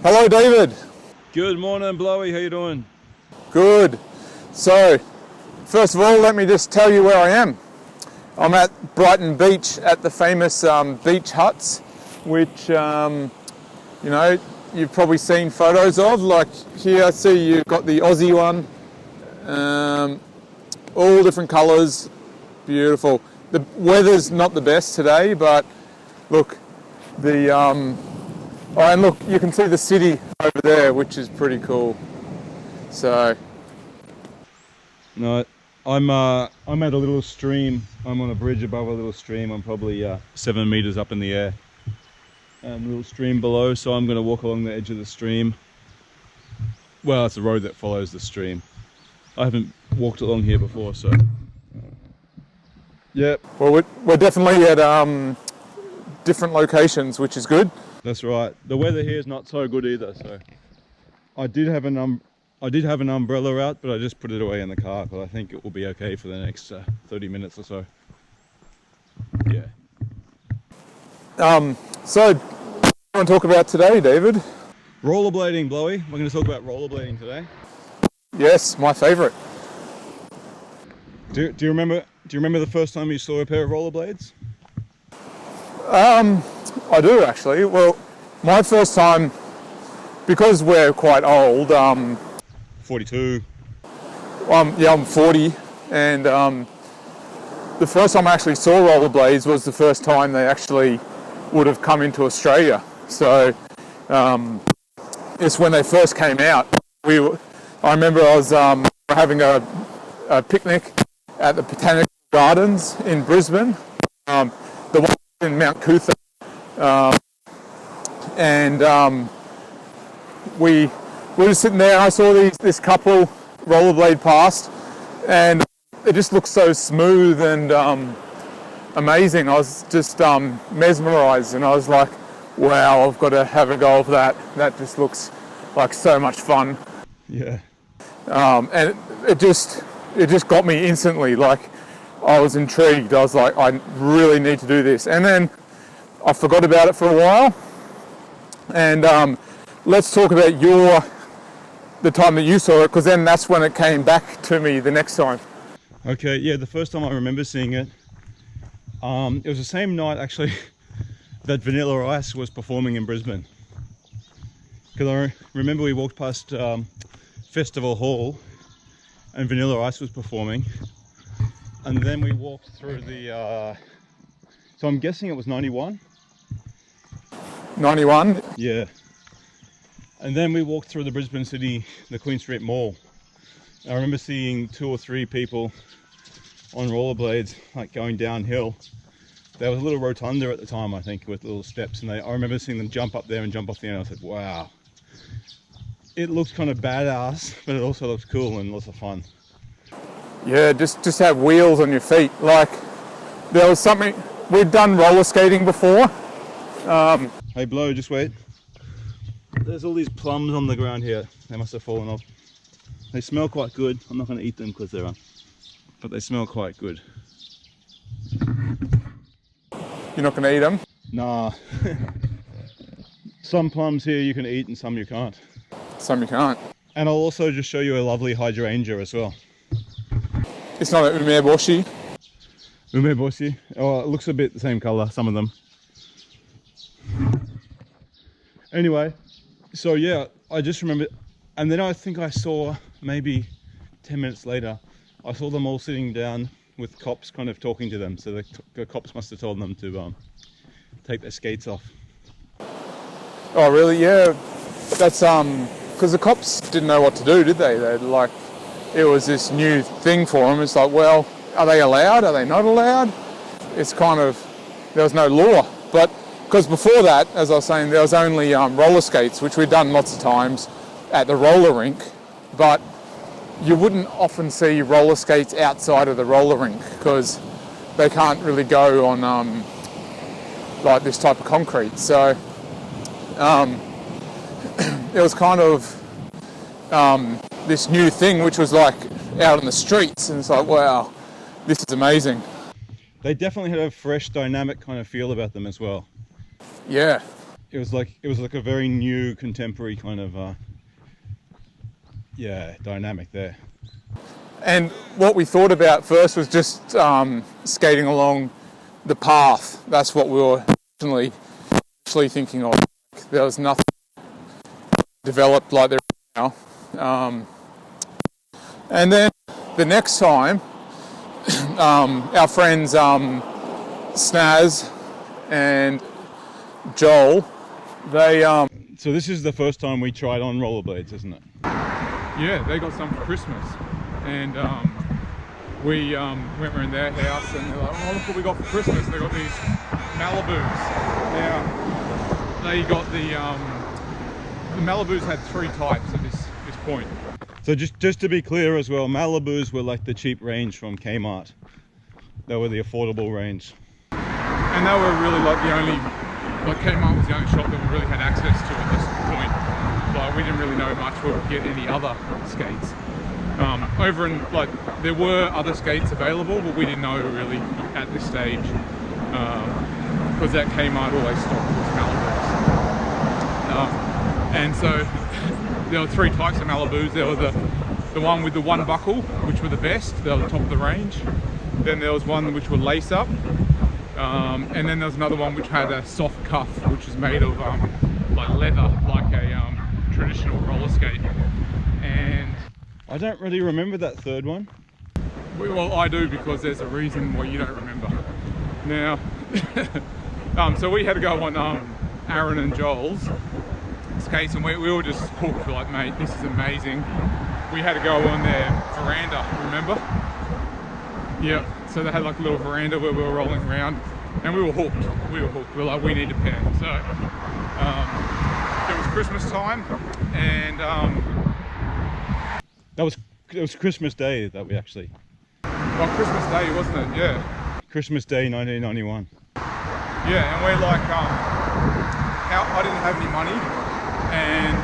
Hello, David. Good morning, Blowy. How you doing? Good. So, first of all, let me just tell you where I am. I'm at Brighton Beach at the famous beach huts, which, you've probably seen photos of. Like here, I see you've got the Aussie one, all different colours, beautiful. The weather's not the best today, but look, and look, you can see the city over there, which is pretty cool. So, No, I'm at a little stream. I'm on a bridge above a little stream. I'm probably 7 meters up in the air. And a little stream below, so I'm going to walk along the edge of the stream. Well, it's a road that follows the stream. I haven't walked along here before, so. Yep. Well, we're definitely at different locations, which is good. That's right. The weather here is not so good either, so. I did have an umbrella out, but I just put it away in the car, but I think it will be okay for the next 30 minutes or so. Yeah. So, what do you want to talk about today, David? Rollerblading, Blowy. We're going to talk about rollerblading today. Yes, my favourite. Do you remember the first time you saw a pair of rollerblades? I do actually. Well, my first time, because we're quite old. 42. I'm 40, and the first time I actually saw rollerblades was the first time they actually would have come into Australia. So it's when they first came out. I remember I was having a picnic at the Botanical Gardens in Brisbane, the one in Mount Coot-tha, and we were just sitting there. And I saw this couple rollerblade past, and it just looked so smooth and amazing. I was just mesmerised, and I was like, wow, I've got to have a go of that. That just looks like so much fun. Yeah. And it just got me instantly. Like, I was intrigued. I was like, I really need to do this. And then I forgot about it for a while. And let's talk about the time that you saw it, because then that's when it came back to me the next time. Okay, yeah, the first time I remember seeing it, it was the same night actually that Vanilla Ice was performing in Brisbane. Because I remember we walked past Festival Hall and Vanilla Ice was performing, and then we walked through the so I'm guessing it was 91. 91? Yeah. And then we walked through the Brisbane City, the Queen Street Mall. I remember seeing 2 or 3 people on rollerblades, like going downhill. There was a little rotunda at the time, I think, with little steps, and I remember seeing them jump up there and jump off the end. I said, wow. It looks kind of badass, but it also looks cool and lots of fun. Yeah, just have wheels on your feet. Like, there was something, we'd done roller skating before. Hey, Blow, just wait. There's all these plums on the ground here. They must have fallen off. They smell quite good. I'm not going to eat them because they're but they smell quite good. You're not going to eat them? Nah. Some plums here you can eat and some you can't. Some you can't. And I'll also just show you a lovely hydrangea as well. It's not an umeboshi. Umeboshi. Oh, it looks a bit the same colour, some of them. Anyway, so yeah, I just remember, and then I think I saw maybe 10 minutes later, I saw them all sitting down with cops kind of talking to them. So the cops must have told them to take their skates off. Oh really? Yeah, that's because the cops didn't know what to do, did they? They'd like, it was this new thing for them. It's like, well, are they allowed? Are they not allowed? It's kind of, there was no law. But because before that, as I was saying, there was only roller skates, which we'd done lots of times at the roller rink, but you wouldn't often see roller skates outside of the roller rink because they can't really go on like this type of concrete. So it was kind of this new thing, which was like out in the streets, and it's like, wow, this is amazing. They definitely had a fresh, dynamic kind of feel about them as well. Yeah. it was like a very new contemporary kind of yeah, dynamic there. And what we thought about first was just skating along the path. That's what we were actually thinking of. There was nothing developed like there is now. And then the next time, our friends Snaz and Joel, they So this is the first time we tried on rollerblades, isn't it? yeah, they got some for Christmas, and we went around their house and they're like, oh, look what we got for Christmas. They got these Malibus. Now they got the Malibus had 3 types at this point. So just to be clear as well, Malibus were like the cheap range from Kmart. They were the affordable range. And they were really like the only, like Kmart was the only shop that we really had access to at this point. Like we didn't really know much where we'd get any other skates. Over in, like, there were other skates available, but we didn't know really at this stage. Because that Kmart always stocked with Malibus. And so there were 3 types of Malibus. There was the one with the 1 buckle, which were the best. They were the top of the range. Then there was one which were lace up. And then there was another one which had a soft cuff, which was made of like leather, like a traditional roller skate. And I don't really remember that third one. well, I do, because there's a reason why you don't remember. Now, so we had to go on Aaron and Joel's skates, and we were just hooked. We're like, mate, this is amazing. We had to go on their veranda, remember? Yeah, so they had like a little veranda where we were rolling around, and we were hooked. We were like, we need a pair. So it was Christmas time, and it was Christmas Day that we actually. well, Christmas Day, wasn't it? Yeah. Christmas Day 1991. Yeah, and we're like, I didn't have any money, and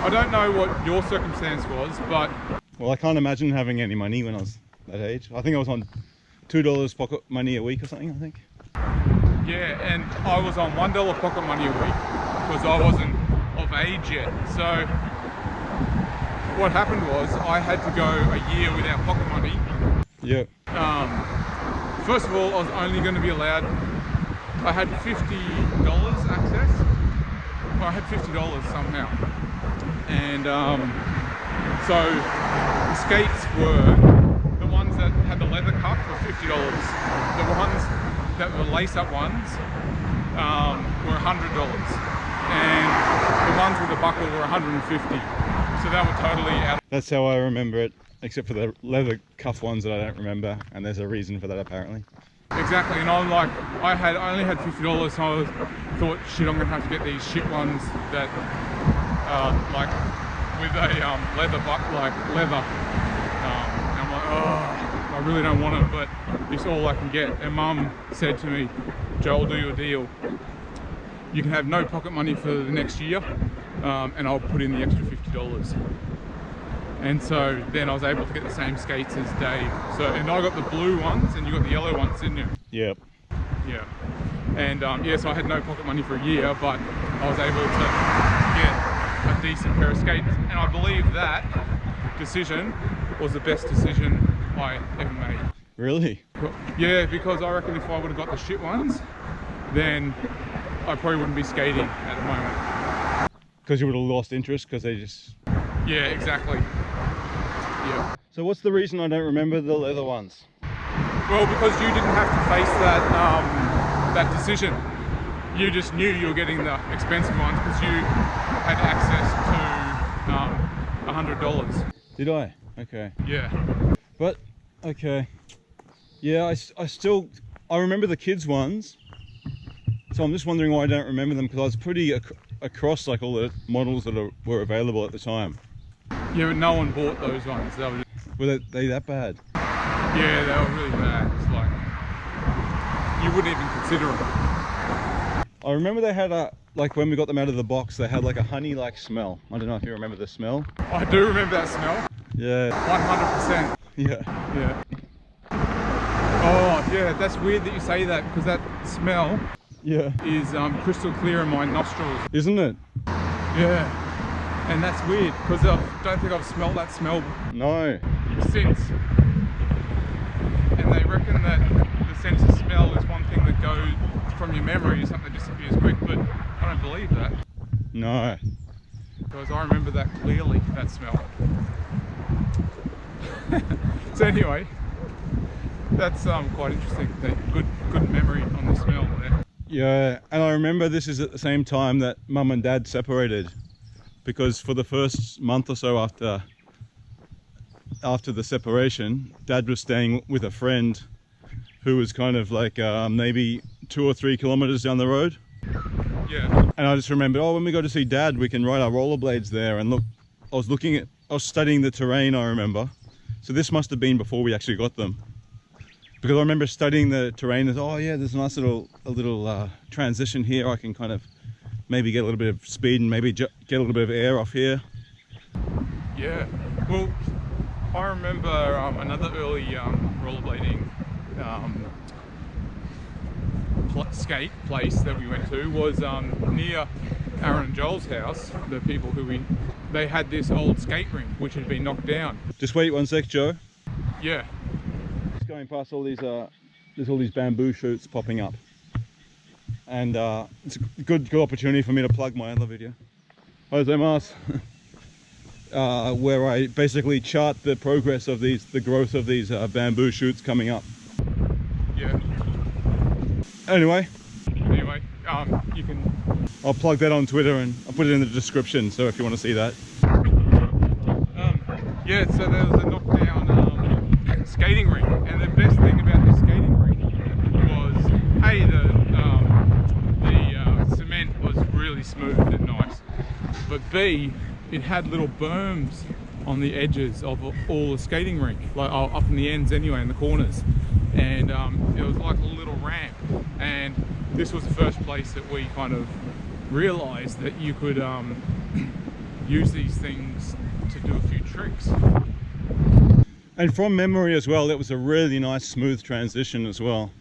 I don't know what your circumstance was, but... Well, I can't imagine having any money when I was that age. I think I was on $2 pocket money a week or something, I think. Yeah, and I was on $1 pocket money a week, because I wasn't of age yet. So what happened was I had to go a year without pocket money. Yeah. First of all, I was only going to be allowed, I had $50 access. I had $50 somehow. And so the skates were, the ones that had the leather cuff were $50. The ones that were lace-up ones were $100. And the ones with the buckle were $150. So they were totally out. That's how I remember it, except for the leather cuff ones that I don't remember, and there's a reason for that apparently. Exactly, and I'm like, I only had $50, so I thought, shit, I'm gonna have to get these shit ones that, like, with a leather leather. And I'm like, oh, I really don't want it, but it's all I can get. And Mum said to me, Joel, do you a deal. You can have no pocket money for the next year, and I'll put in the extra $50. And so then I was able to get the same skates as Dave. So, and I got the blue ones and you got the yellow ones, didn't you? Yep. Yeah. And yeah, so I had no pocket money for a year, but I was able to get a decent pair of skates. And I believe that decision was the best decision I ever made. Really? Yeah, because I reckon if I would have got the shit ones, then I probably wouldn't be skating at the moment. Because you would have lost interest because they just... Yeah, exactly. Yeah. So what's the reason I don't remember the leather ones? Well, because you didn't have to face that that decision. You just knew you were getting the expensive ones because you had access to $100. Did I? Okay. Yeah. But okay. Yeah, I remember the kids ones. So I'm just wondering why I don't remember them, because I was pretty across like all the models that were available at the time. Yeah, but no one bought those ones. Were they that bad? Yeah, they were really bad. It's like, you wouldn't even consider them. I remember they had like when we got them out of the box, they had like a honey-like smell. I don't know if you remember the smell. I do remember that smell. Yeah. 100%. Yeah. Yeah. Oh, yeah, that's weird that you say that, because that smell Yeah. is crystal clear in my nostrils. Isn't it? Yeah. And that's weird because I don't think I've smelled that smell No. since. And they reckon that the sense of smell is one thing that goes from your memory to something that disappears quick, but I don't believe that. No. Because I remember that clearly, that smell. So anyway, that's quite interesting. Good memory on the smell there. Yeah, and I remember this is at the same time that Mum and Dad separated, because for the first month or so after the separation, Dad was staying with a friend who was kind of like maybe 2 or 3 kilometers down the road. Yeah. And I just remembered, oh, when we go to see Dad, we can ride our rollerblades there. And look, I was studying the terrain, I remember. So this must have been before we actually got them. Because I remember studying the terrain as, oh yeah, there's a nice little transition here. I can kind of maybe get a little bit of speed and maybe get a little bit of air off here. Yeah. Well, I remember another early rollerblading skate place that we went to was near Aaron and Joel's house. The people they had this old skate rink which had been knocked down. Just wait one sec, Joe. Yeah. Just going past all these, there's all these bamboo shoots popping up, and it's a good opportunity for me to plug my other video. Jose Mas. Where I basically chart the progress of the growth of these bamboo shoots coming up. Yeah. Anyway, you can. I'll plug that on Twitter and I'll put it in the description. So if you want to see that. Yeah. So there was a knockdown skating rink, and the best thing about this skating rink was, A, the cement was really smooth and nice, but B, it had little berms on the edges of all the skating rink, like up in the ends anyway, in the corners, and it was like a little ramp. And this was the first place that we kind of realized that you could use these things to do a few tricks. And from memory as well, it was a really nice smooth transition as well.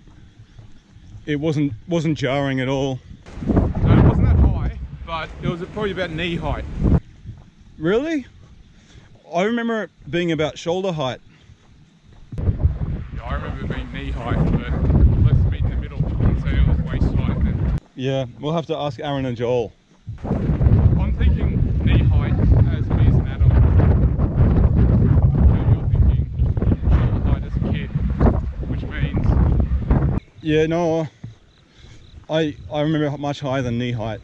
It wasn't jarring at all. No, it wasn't that high, but it was probably about knee height. Really? I remember it being about shoulder height. Yeah, I remember it being knee height, but let's meet in the middle and say it was waist height then. Yeah, we'll have to ask Aaron and Joel. I'm thinking knee height as me as an adult. So you're thinking shoulder height as a kid, which means... Yeah, no, I remember much higher than knee height.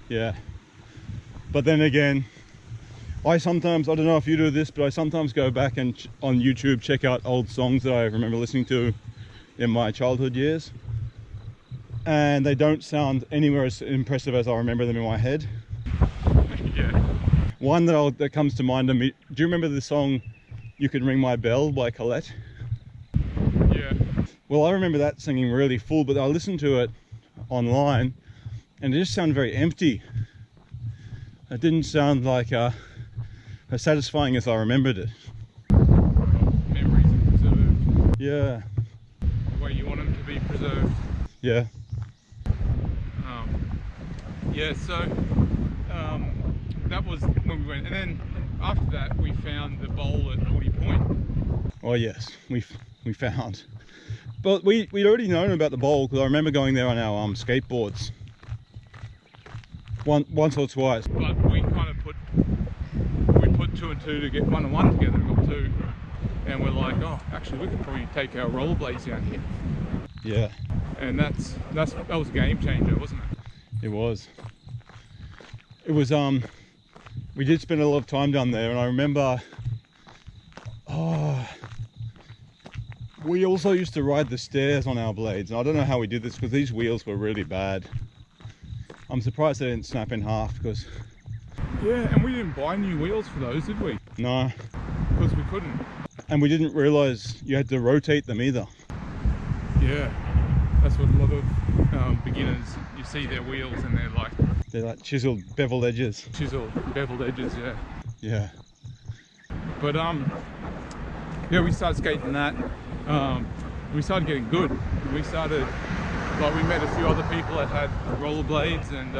Yeah. But then again, I don't know if you do this, but I sometimes go back and on YouTube check out old songs that I remember listening to in my childhood years, and they don't sound anywhere as impressive as I remember them in my head. Yeah. One that comes to mind to me, do you remember the song "You Can Ring My Bell" by Colette? Yeah. Well, I remember that singing really full, but I listened to it online and it just sounded very empty. It didn't sound like as satisfying as I remembered it. Memories are preserved. Yeah. The way you want them to be preserved. Yeah. Yeah, so that was when we went, and then after that we found the bowl at Woody Point. Oh yes, we found. But we'd already known about the bowl because I remember going there on our skateboards. Once or twice. But we kind of put 2 and 2 to get 1 and 1 together, we got 2. And we're like, oh, actually we could probably take our rollerblades down here. Yeah. And that was a game changer, wasn't it? It was. It was, we did spend a lot of time down there, and I remember, we also used to ride the stairs on our blades. And I don't know how we did this because these wheels were really bad. I'm surprised they didn't snap in half because... Yeah, and we didn't buy new wheels for those, did we? No. Because we couldn't. And we didn't realise you had to rotate them either. Yeah, that's what a lot of beginners, you see their wheels and they're like chiseled, beveled edges. Chiseled, beveled edges, yeah. Yeah. But yeah, we started skating that. We started getting good. We started like we met a few other people that had rollerblades, and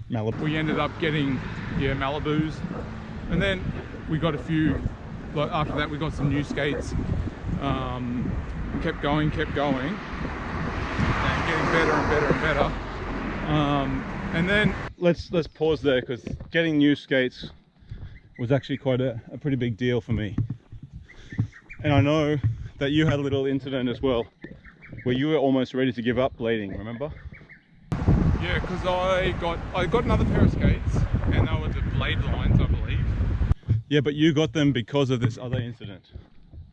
Malibu. we ended up getting Malibus, and then we got a few. Like after that, we got some new skates. Kept going, and getting better and better and better. And then Let's pause there, because getting new skates was actually quite a pretty big deal for me. And I know that you had a little incident as well, where you were almost ready to give up blading, remember? yeah, because I got another pair of skates, and they were the blade lines, I believe. Yeah, but you got them because of this other incident.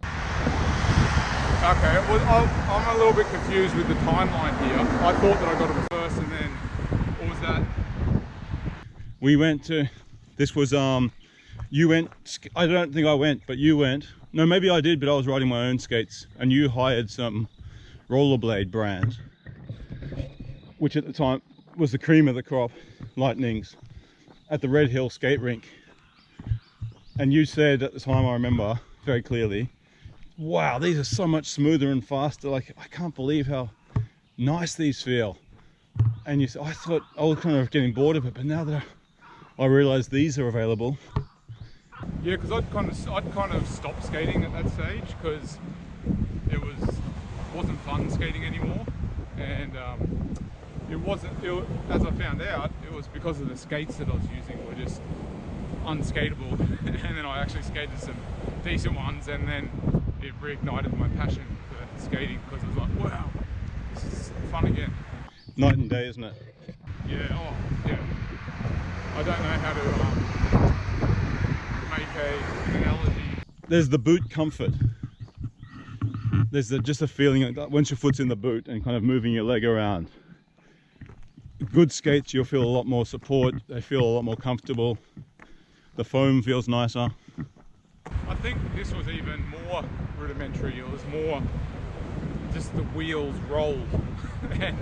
Okay, well, I'm a little bit confused with the timeline here. I thought that I got them first, and then what was that? We went to, this was you went, I don't think I went, but you went. No, maybe I did, but I was riding my own skates, and you hired some rollerblade brand, which at the time was the cream of the crop, Lightnings, at the Red Hill skate rink. And you said at the time, I remember very clearly, wow, these are so much smoother and faster. Like, I can't believe how nice these feel. And you said, I thought I was kind of getting bored of it, but now that I realized these are available. Yeah, because I'd kind of stopped skating at that stage because it wasn't fun skating anymore, and as I found out, it was because of the skates that I was using were just unskateable. And then I actually skated some decent ones, and then it reignited my passion for skating, because I was like, wow, this is fun again. Night and day, isn't it? Yeah, oh yeah. I don't know how to make an analogy. There's the boot comfort. There's just a feeling that once your foot's in the boot and kind of moving your leg around. Good skates, you'll feel a lot more support. They feel a lot more comfortable. The foam feels nicer. I think this was even more rudimentary. It was more just the wheels rolled, and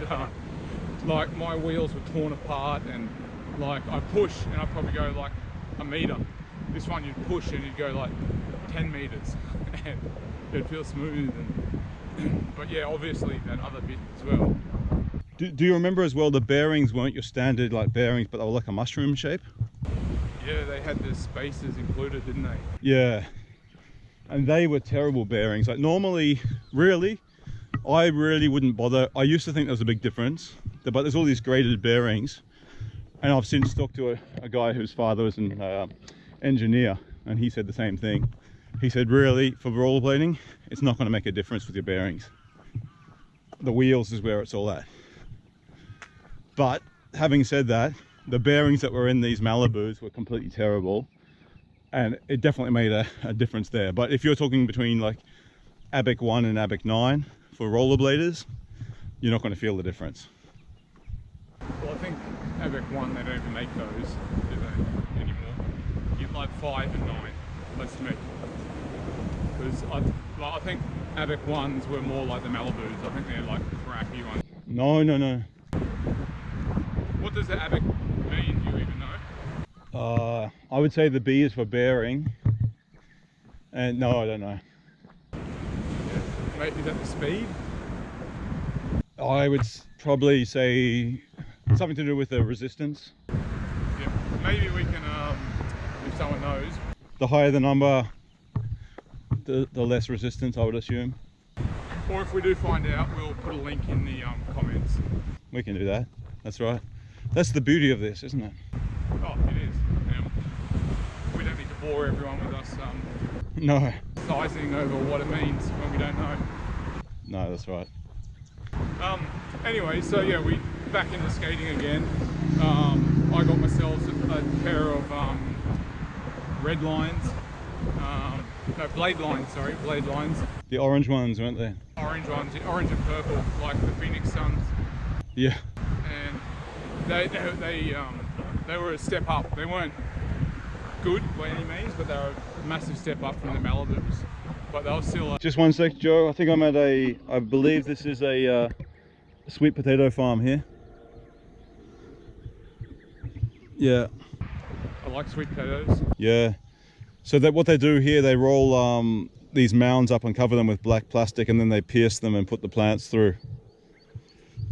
like my wheels were torn apart, and like I push and I'd probably go like a meter. This one you'd push and you'd go like 10 meters, and it'd feel smooth. And but yeah, obviously that other bit as well. Do you remember as well, the bearings weren't your standard like bearings, but they were like a mushroom shape? Yeah, they had the spacers included, didn't they? Yeah, and they were terrible bearings. Like normally, I really wouldn't bother. I used to think there was a big difference, but there's all these graded bearings, and I've since talked to a guy whose father was an engineer, and he said the same thing. He said, really, for rollerblading, it's not going to make a difference with your bearings. The wheels is where it's all at. But having said that, the bearings that were in these Malibus were completely terrible, and it definitely made a difference there. But if you're talking between like ABEC 1 and ABEC 9 for rollerbladers, you're not going to feel the difference. Well, I think ABEC 1, they don't even make those, do they, anymore? You get like 5 and 9, that's me. Because I think ABEC 1s were more like the Malibus. I think they're like crappy ones. No. What does the ABEC mean? Do you even know? I would say the B is for bearing, and no, I don't know. Yeah. Maybe is that the speed? I would probably say something to do with the resistance. Yeah, maybe we can, if someone knows. The higher the number, the less resistance, I would assume. Or if we do find out, we'll put a link in the comments. We can do that, that's right. That's the beauty of this, isn't it? Oh, it is. We don't need to bore everyone with us No. sizing over what it means when we don't know. No, that's right. Anyway, so yeah, we back into skating again. I got myself a pair of red lines. No, blade lines, sorry, blade lines. The orange ones, weren't they? Orange ones, orange and purple, like the Phoenix Suns. Yeah. And they were a step up. They weren't good by any means, but they were a massive step up from the Malibus. But they were still. Just one sec, Joe. I think I'm at I believe this is a sweet potato farm here. Yeah. I like sweet potatoes. Yeah. So that what they do here, they roll these mounds up and cover them with black plastic, and then they pierce them and put the plants through.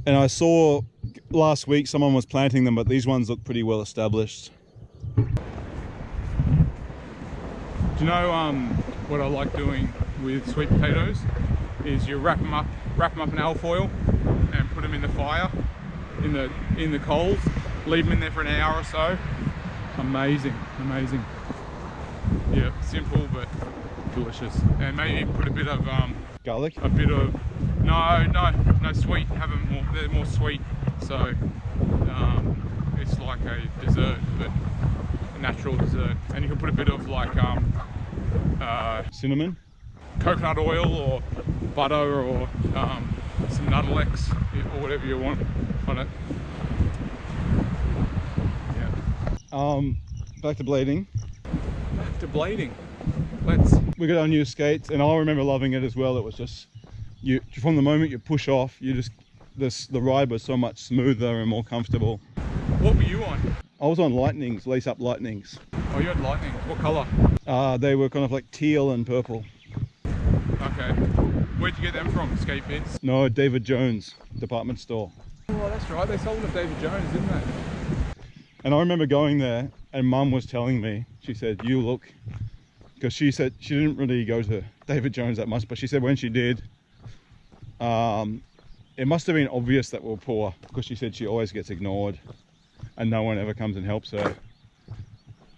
And I saw last week someone was planting them, but these ones look pretty well established. Do you know what I like doing with sweet potatoes is you wrap them up in alfoil and put them in the fire, in the coals, leave them in there for an hour or so. Amazing, amazing. Yeah, simple but delicious. And maybe put a bit of Garlic? a bit of no sweet. Have them more, they're more sweet. So it's like a dessert, but a natural dessert. And you can put a bit of like Cinnamon? coconut oil or butter or some Nuttalex or whatever you want on it. Yeah. Back to blading. Back to blading. We got our new skates, and I remember loving it as well. It was just, from the moment you push off, the ride was so much smoother and more comfortable. What were you on? I was on Lightnings, lace up Lightnings. Oh, you had lightning. What colour? They were kind of like teal and purple. Okay. Where'd you get them from? Skate bins? No, David Jones department store. Oh, that's right. They sold them at David Jones, didn't they? And I remember going there, and Mum was telling me, she said, you look, because she said she didn't really go to David Jones that much, but she said when she did, it must have been obvious that we were poor, because she said she always gets ignored and no one ever comes and helps her.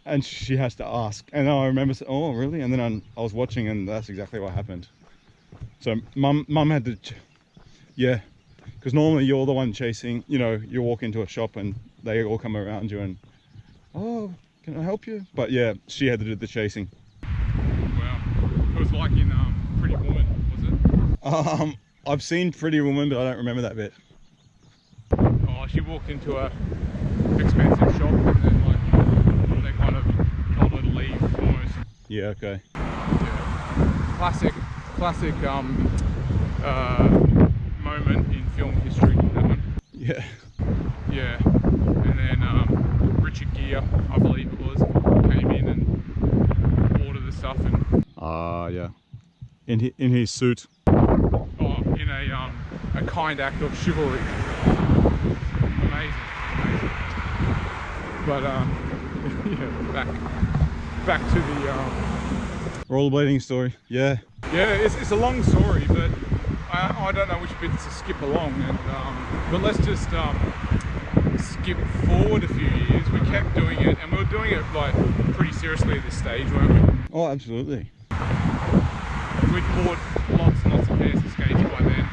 And she has to ask. And I remember saying, oh, really? And then I was watching, and that's exactly what happened. So Mum had to, yeah, because normally you're the one chasing, you know, you walk into a shop and they all come around you and, oh, can I help you? But yeah, she had to do the chasing. Wow. It was like in Pretty Woman, was it? I've seen Pretty Woman, but I don't remember that bit. Oh, she walked into a expensive shop and then like they kind of told her to leave almost. Yeah, okay. Yeah. Classic moment in film history, that one. Yeah. Yeah. And then Richard Gere, I believe it was, came in and ordered the stuff and Yeah. In his suit. in a kind act of chivalry. Amazing. But yeah, back to the Rollerblading story. Yeah. yeah, it's a long story, but I don't know which bits to skip along. And but let's just skip forward a few years. We kept doing it, and we were doing it like pretty seriously at this stage, weren't we? Oh, absolutely. We'd bought lots and lots of pairs of skates by then.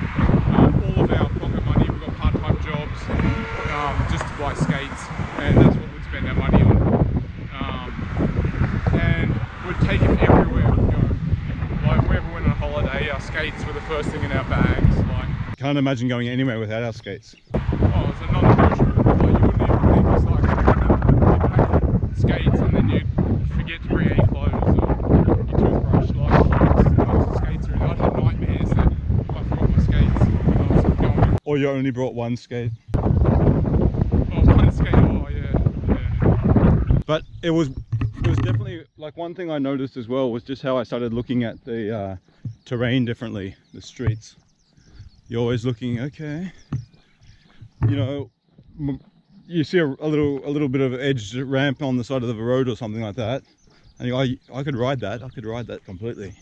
All of our pocket money, we got part-time jobs just to buy skates, and that's what we'd spend our money on. And we'd take them everywhere. You know, like wherever we went on holiday, our skates were the first thing in our bags. Like, Can't imagine going anywhere without our skates. oh, it's a non-negotiable. Like, you wouldn't even think it's like you'd pack skates and then you'd forget to bring any clothes or your toothbrush. Like, skates are. I'd have nightmares that I forgot my skates when I was going. Or you only brought one skate. Oh, one skate. Oh, yeah. But it was definitely, like, one thing I noticed as well was just how I started looking at the terrain differently, the streets. You're always looking, okay, you know, you see a little bit of edged ramp on the side of the road or something like that, and you go, I could ride that completely.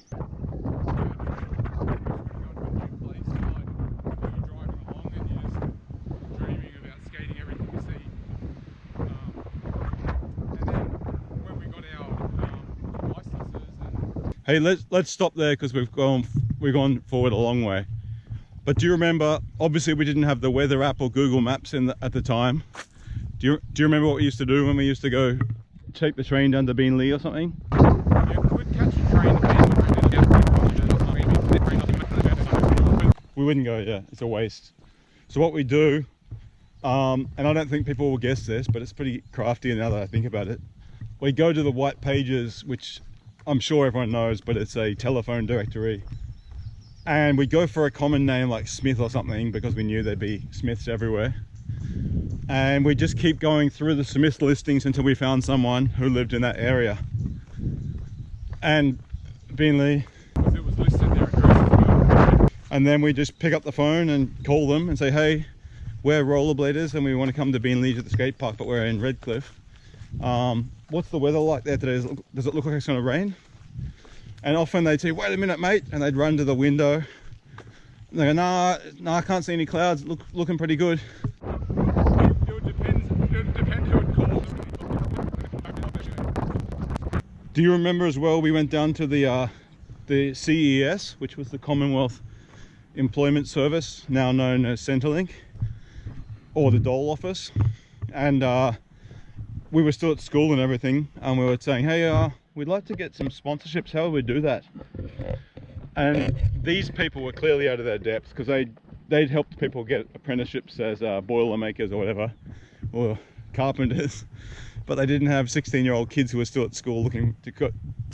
Hey, let's stop there because we've gone forward a long way. But do you remember? Obviously, we didn't have the weather app or Google Maps at the time. Do you remember what we used to do when we used to go take the train down to Beenleigh or something? Yeah, we would catch a train to We wouldn't go. Yeah, it's a waste. So what we do, and I don't think people will guess this, but it's pretty crafty now that I think about it. We go to the white pages, which I'm sure everyone knows, but it's a telephone directory. And we go for a common name like Smith or something because we knew there'd be Smiths everywhere. And we just keep going through the Smith listings until we found someone who lived in that area. And Beenleigh. It was listed their address as well. And then we just pick up the phone and call them and say, hey, we're rollerbladers and we want to come to Beanleys at the skate park, but we're in Redcliffe. What's the weather like there today? Does it look like it's going to rain? And often they'd say, wait a minute, mate, and they'd run to the window. And they go, nah, I can't see any clouds, looking pretty good. It depends who it calls. Do you remember as well, we went down to the CES, which was the Commonwealth Employment Service, now known as Centrelink, or the Dole office, and we were still at school and everything, and we were saying, hey, we'd like to get some sponsorships, how would we do that? And these people were clearly out of their depth, because they'd helped people get apprenticeships as boiler makers or whatever, or carpenters, but they didn't have 16-year-old kids who were still at school looking to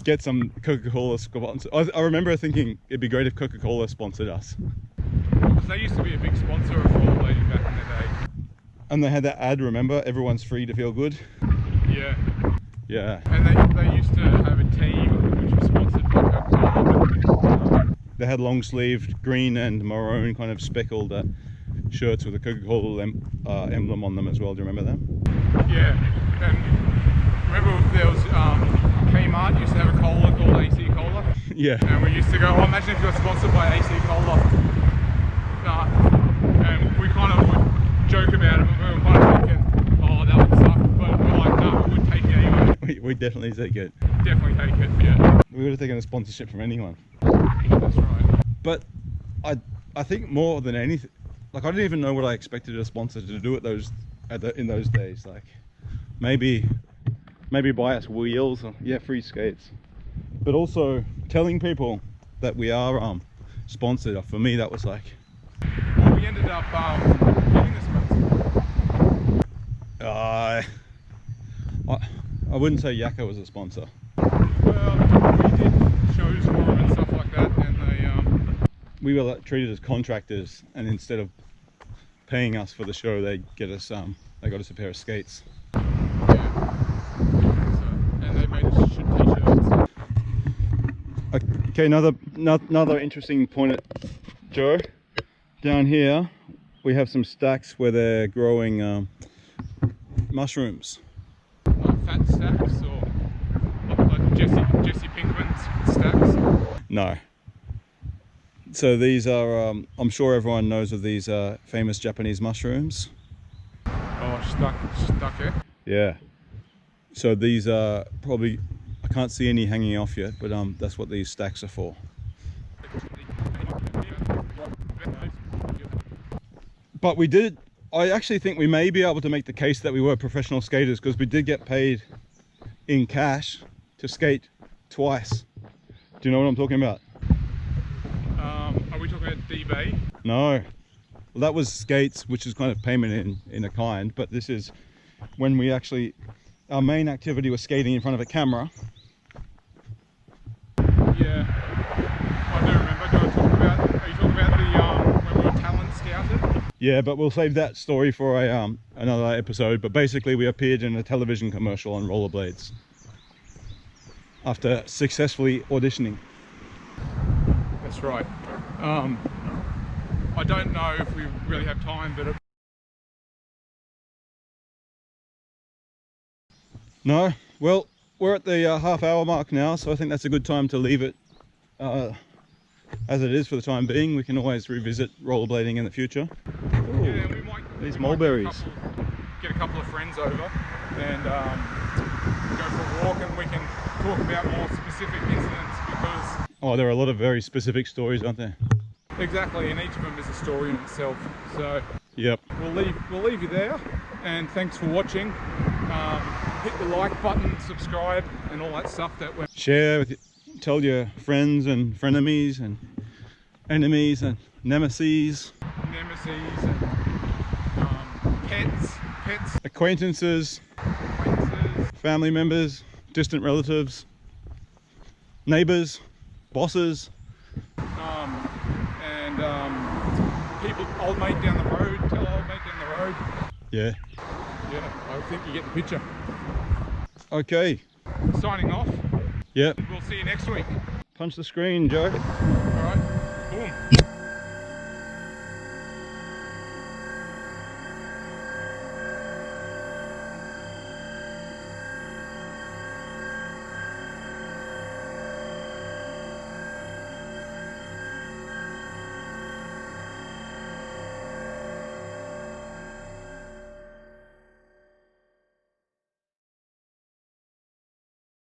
get some Coca-Cola sponsor. I remember thinking it'd be great if Coca-Cola sponsored us. Because they used to be a big sponsor of rollerblading back in the day. And they had that ad, remember? Everyone's free to feel good. Yeah. Yeah. And they used to have a team which was sponsored by Coca-Cola. They had long-sleeved green and maroon kind of speckled shirts with a Coca-Cola emblem on them as well. Do you remember them? Yeah. And remember there was Kmart used to have a cola called AC Cola? Yeah. And we used to go, oh, imagine if you got sponsored by AC Cola. And we kind of would joke about it, but we were kind of thinking, oh, that would suck. But we're like, no, we would take it anyway. We definitely take it. Definitely take it, yeah. We would have taken a sponsorship from anyone. That's right. But I think more than anything, like I didn't even know what I expected a sponsor to do in those days. Like maybe buy us wheels or free skates, but also telling people that we are sponsored. For me, that was like. Well, we ended up getting the sponsor. I wouldn't say Yakka was a sponsor. Well, we did shows for them and stuff like that, and we were treated as contractors, and instead of paying us for the show, they got us a pair of skates. and they made us t-shirts. Okay, another interesting point at Joe. Down here, we have some stacks where they're growing mushrooms. Fat stacks, or like Jesse Pinkman's stacks? No. So these are, I'm sure everyone knows of these famous Japanese mushrooms. Oh, Shiitake? Yeah. So these are probably, I can't see any hanging off yet, but that's what these stacks are for. But I actually think we may be able to make the case that we were professional skaters, because we did get paid in cash to skate twice. Do you know what I'm talking about? Are we talking about D-Bay? No. Well, that was skates, which is kind of payment in a kind, but this is when we actually, our main activity was skating in front of a camera. Yeah, I do remember. Are you talking about the when we were talent scouted? Yeah, but we'll save that story for another episode. But basically, we appeared in a television commercial on rollerblades after successfully auditioning. That's right. I don't know if we really have time, but No? Well, we're at the half-hour mark now, so I think that's a good time to leave it as it is for the time being. We can always revisit rollerblading in the future. Ooh, yeah, we mulberries. Get a couple of friends over and go for a walk, and we can talk about more specific incidents, because... Oh, there are a lot of very specific stories, aren't there? Exactly, and each of them is a story in itself. So yep. We'll leave you there, and thanks for watching. Hit the like button, subscribe, and all that stuff that we're... Share with tell your friends and frenemies and enemies and nemesis and pets, acquaintances, family members, distant relatives, neighbors, bosses, and people, old mate down the road, tell old mate down the road. Yeah, I think you get the picture. Okay, signing off. Yep. We'll see you next week. Punch the screen, Joe. All right, boom.